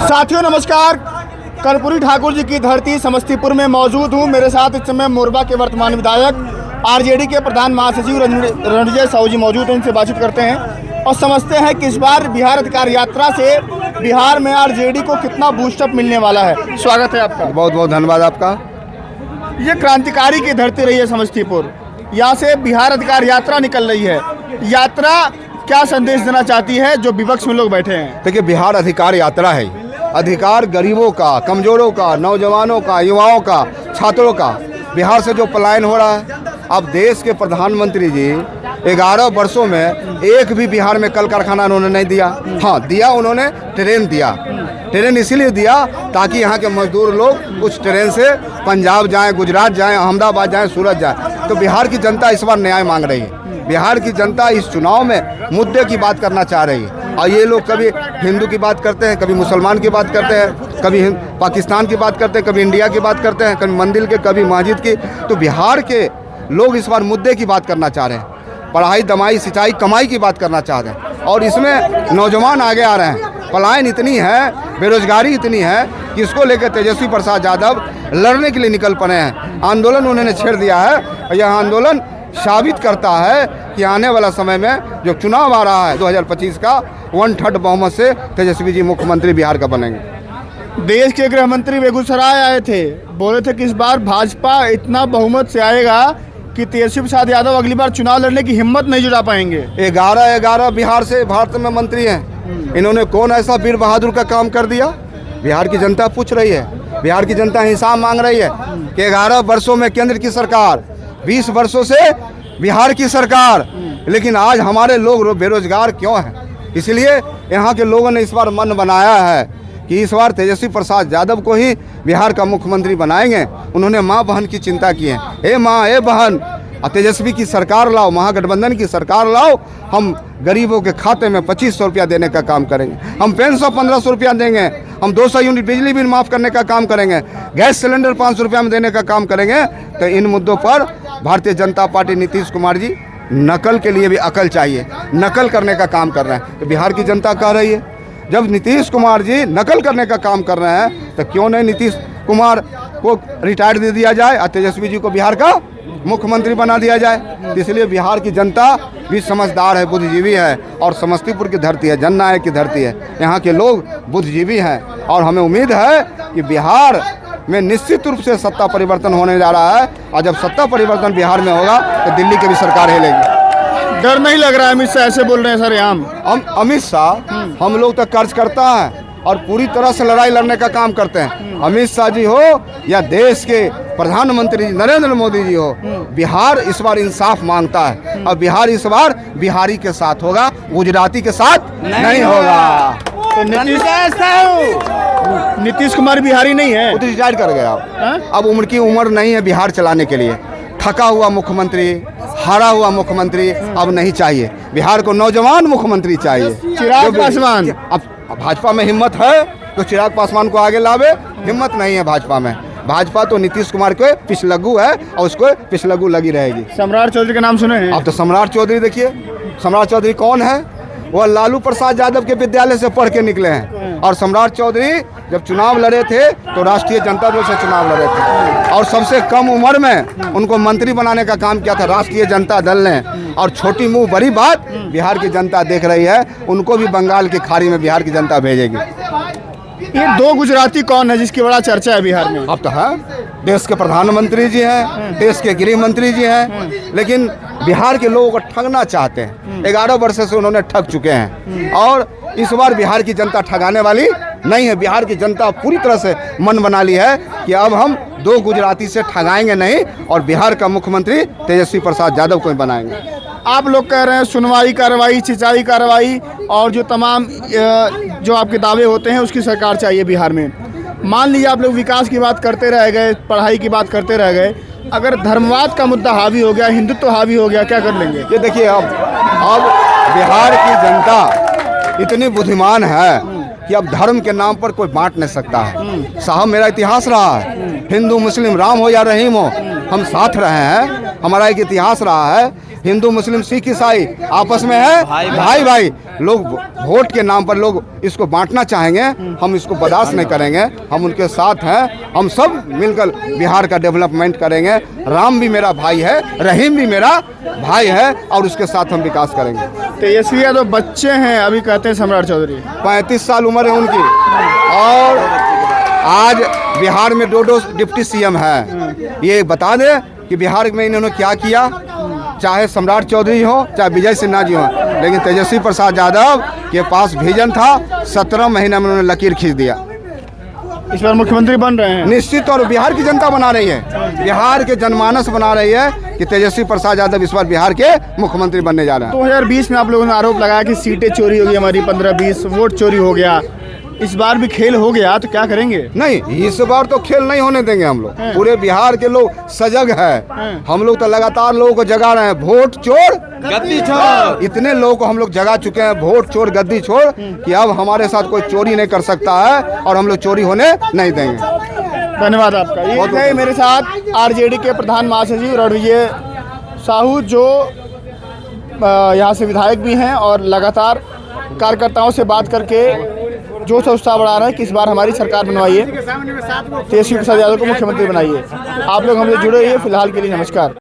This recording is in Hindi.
साथियों नमस्कार। कर्पूरी ठाकुर जी की धरती समस्तीपुर में मौजूद हूँ। मेरे साथ इस समय मोरबा के वर्तमान विधायक आरजेडी के प्रधान महासचिव रणविजय साहू जी मौजूद हैं। इनसे बातचीत करते हैं और समझते हैं कि इस बार बिहार अधिकार यात्रा से बिहार में आरजेडी को कितना बूस्टअप मिलने वाला है। स्वागत है आपका। बहुत बहुत धन्यवाद आपका। ये क्रांतिकारी की धरती रही है समस्तीपुर, यहाँ से बिहार अधिकार यात्रा निकल रही है। यात्रा क्या संदेश देना चाहती है जो विपक्ष में लोग बैठे हैं? देखिए, बिहार अधिकार यात्रा है। अधिकार गरीबों का, कमजोरों का, नौजवानों का, युवाओं का, छात्रों का। बिहार से जो पलायन हो रहा है, अब देश के प्रधानमंत्री जी 11 वर्षों में एक भी बिहार में कल कारखाना उन्होंने नहीं दिया। हाँ दिया, उन्होंने ट्रेन दिया। ट्रेन इसीलिए दिया ताकि यहाँ के मजदूर लोग उस ट्रेन से पंजाब जाएं, गुजरात जाएं, अहमदाबाद जाएं, सूरत जाएं। तो बिहार की जनता इस बार न्याय मांग रही है। बिहार की जनता इस चुनाव में मुद्दे की बात करना चाह रही है। और ये लोग कभी हिंदू की बात करते हैं, कभी मुसलमान की बात करते हैं, कभी पाकिस्तान की बात करते हैं, कभी इंडिया की बात करते हैं, कभी मंदिर के, कभी मस्जिद की। तो बिहार के लोग इस बार मुद्दे की बात करना चाह रहे हैं। पढ़ाई, दमाई, सिंचाई, कमाई की बात करना चाह रहे हैं। और इसमें नौजवान आगे आ रहे हैं। पलायन इतनी है, बेरोजगारी इतनी है कि इसको लेकर तेजस्वी प्रसाद यादव लड़ने के लिए निकल पड़े हैं। आंदोलन उन्होंने छेड़ दिया है और यह आंदोलन साबित करता है कि आने वाला समय में जो चुनाव आ रहा है 2025 का 1/3 बहुमत से तेजस्वी जी मुख्यमंत्री बिहार का बनेंगे। देश के गृह मंत्री बेगूसराय आए थे, बोले थे कि इस बार भाजपा इतना बहुमत से आएगा कि तेजस्वी प्रसाद यादव अगली बार चुनाव लड़ने की हिम्मत नहीं जुटा पाएंगे। 11 बिहार से भारत में मंत्री हैं। इन्होंने कौन ऐसा वीर बहादुर का काम कर दिया? बिहार की जनता पूछ रही है। बिहार की जनता हिसाब मांग रही है कि 11 वर्षों में केंद्र की सरकार, 20 वर्षों से बिहार की सरकार, लेकिन आज हमारे लोग बेरोजगार क्यों हैं? इसलिए यहाँ के लोगों ने इस बार मन बनाया है कि इस बार तेजस्वी प्रसाद यादव को ही बिहार का मुख्यमंत्री बनाएंगे। उन्होंने माँ बहन की चिंता की है। ए माँ, ए बहन, तेजस्वी की सरकार लाओ, महागठबंधन की सरकार लाओ। हम गरीबों के खाते में 2500 रुपया देने का काम करेंगे। हम पेंशन 1500 रुपया देंगे। हम 200 यूनिट बिजली बिल माफ़ करने का काम करेंगे। गैस सिलेंडर 500 रुपया में देने का काम करेंगे। तो इन मुद्दों पर भारतीय जनता पार्टी, नीतीश कुमार जी, नकल के लिए भी अकल चाहिए। नकल करने का काम कर रहे हैं। तो बिहार की जनता कह रही है, जब नीतीश कुमार जी नकल करने का काम कर रहे हैं तो क्यों नहीं नीतीश कुमार को रिटायर्ड दे दिया जाए और तेजस्वी जी को बिहार का मुख्यमंत्री बना दिया जाए। तो इसलिए बिहार की जनता भी समझदार है, बुद्धिजीवी है और समस्तीपुर की धरती है, जननायक की धरती है। यहाँ के लोग बुद्धिजीवी हैं और हमें उम्मीद है कि बिहार में निश्चित रूप से सत्ता परिवर्तन होने जा रहा है। और जब सत्ता परिवर्तन बिहार में होगा तो दिल्ली की भी सरकार हिलेगी। डर नहीं लग रहा है? अमित शाह ऐसे बोल रहे हैं सर। हम अमित शाह, हम लोग तक कर्ज करता है और पूरी तरह से लड़ाई लड़ने का काम करते हैं। अमित शाह जी हो या देश के प्रधानमंत्री नरेंद्र मोदी जी हो, बिहार इस बार इंसाफ मांगता है। और बिहार इस बार बिहारी के साथ होगा, गुजराती के साथ नहीं होगा। तो नीतीश कुमार बिहारी नहीं है, वो तो रिटायर कर गया। अब उम्र नहीं है बिहार चलाने के लिए। थका हुआ मुख्यमंत्री, हारा हुआ मुख्यमंत्री अब नहीं चाहिए। बिहार को नौजवान मुख्यमंत्री चाहिए। चिराग पासवान, अब भाजपा में हिम्मत है तो चिराग पासवान को आगे लावे। हिम्मत नहीं है भाजपा में। भाजपा तो नीतीश कुमार के पिछलग्गू है और उसको पिछलग्गू लगी रहेगी। सम्राट चौधरी का नाम सुने हैं? अब तो सम्राट चौधरी देखिए, सम्राट चौधरी कौन है? वह लालू प्रसाद यादव के विद्यालय से पढ़ के निकले हैं। और सम्राट चौधरी जब चुनाव लड़े थे तो राष्ट्रीय जनता दल से चुनाव लड़े थे और सबसे कम उम्र में उनको मंत्री बनाने का काम किया था राष्ट्रीय जनता दल ने। और छोटी मुंह बड़ी बात बिहार की जनता देख रही है। उनको भी बंगाल की खाड़ी में बिहार की जनता भेजेगी। ये 2 गुजराती कौन है जिसकी बड़ा चर्चा है बिहार में? अब तो है, देश के प्रधानमंत्री जी हैं, देश के गृह मंत्री जी हैं, लेकिन बिहार के लोगों को ठगना चाहते हैं। 11 वर्ष से उन्होंने ठग चुके हैं और इस बार बिहार की जनता ठगाने वाली नहीं है। बिहार की जनता पूरी तरह से मन बना ली है कि अब हम 2 गुजराती से ठगाएंगे नहीं और बिहार का मुख्यमंत्री तेजस्वी प्रसाद यादव को ही बनाएंगे। आप लोग कह रहे हैं सुनवाई कार्रवाई, सिंचाई कार्रवाई और जो तमाम जो आपके दावे होते हैं उसकी सरकार चाहिए बिहार में। मान लीजिए आप लोग विकास की बात करते रह गए, पढ़ाई की बात करते रह गए, अगर धर्मवाद का मुद्दा हावी हो गया, हिंदुत्व हावी हो गया, क्या कर लेंगे? ये देखिए, अब बिहार की जनता इतनी बुद्धिमान है कि अब धर्म के नाम पर कोई बांट नहीं सकता है। साहब, मेरा इतिहास रहा है, हिंदू मुस्लिम, राम हो या रहीम हो, हम साथ रहे हैं। हमारा एक इतिहास रहा है। हिंदू मुस्लिम सिख ईसाई आपस में है भाई भाई। लोग वोट के नाम पर लोग इसको बांटना चाहेंगे, हम इसको बर्दाश्त नहीं करेंगे। हम उनके साथ हैं, हम सब मिलकर बिहार का डेवलपमेंट करेंगे। राम भी मेरा भाई है, रहीम भी मेरा भाई है, और उसके साथ हम विकास करेंगे। तेजस्वी यादव बच्चे हैं, अभी कहते हैं सम्राट चौधरी 35 साल उम्र है उनकी, और आज बिहार में 2 डिप्टी सीएम है। ये बता दे कि बिहार में इन्होंने क्या किया, चाहे सम्राट चौधरी हो चाहे विजय सिन्हा जी हो, लेकिन तेजस्वी प्रसाद यादव के पास विजन था। 17 महीने में उन्होंने लकीर खींच दिया। इस बार मुख्यमंत्री बन रहे हैं निश्चित तौर बिहार की जनता बना रही है, बिहार के जनमानस बना रही है कि तेजस्वी प्रसाद यादव इस बार बिहार के मुख्यमंत्री बनने जा रहे हैं। 2020 में आप लोगों ने आरोप लगाया कि सीटें चोरी हो गई, हमारी 15-20 वोट चोरी हो गया। इस बार भी खेल हो गया तो क्या करेंगे? नहीं, इस बार तो खेल नहीं होने देंगे हम लोग। पूरे बिहार के लोग सजग है। हम लोग तो लगातार लोगों को जगा रहे हैं, वोट चोर गद्दी छोड़। इतने लोगों को हम लोग जगा चुके हैं, वोट चोर गद्दी छोड़, कि अब हमारे साथ कोई चोरी नहीं कर सकता है और हम लोग चोरी होने नहीं देंगे। धन्यवाद आपका। ये थे मेरे साथ आरजेडी के प्रधान महासचिव रणविजय साहू, जो यहाँ से विधायक भी हैं और लगातार कार्यकर्ताओं से बात करके जोश और उत्साह बढ़ा रहे हैं कि इस बार हमारी सरकार बनवाइए, तेजस्वी प्रसाद यादव को मुख्यमंत्री बनाइए। आप लोग हमसे जुड़े रहिए। फिलहाल के लिए नमस्कार।